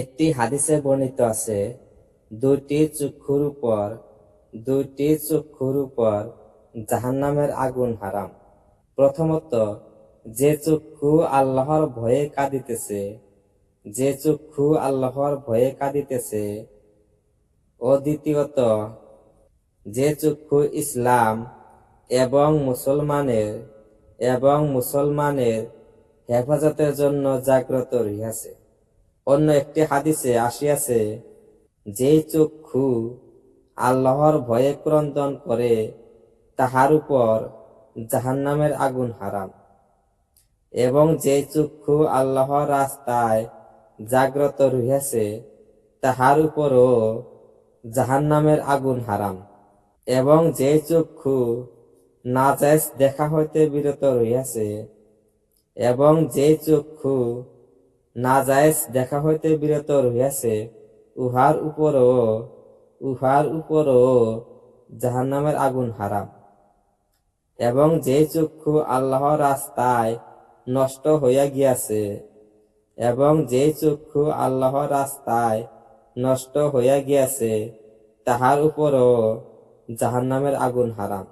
একটি হাদিসে বর্ণিত আছে, দুইটি চক্ষুর উপর জাহান্নামের আগুন হারাম। প্রথমত, যে চক্ষু আল্লাহর ভয়ে কাঁদিতেছে, ও দ্বিতীয়ত, যে চক্ষু ইসলাম এবং মুসলমানের হেফাজতের জন্য জাগ্রত রহিয়াছে। অন্য একটি হাদিসে আসিয়াছে, যে চক্ষু আল্লাহর ভয়ে ক্রন্দন করে তাহার উপর জাহান্নামের আগুন হারাম, এবং যে চক্ষু আল্লাহর রাস্তায় জাগ্রত রহিয়াছে তাহার উপরও জাহান্নামের আগুন হারাম, এবং যে চক্ষু নাজায়েজ দেখা হইতে বিরত রহিয়াছে উহার উপরও জাহান্নামের আগুন হারাম, এবং যে চক্ষু আল্লাহর রাস্তায় নষ্ট হইয়া গিয়াছে তাহার উপরও জাহান্নামের আগুন হারাম।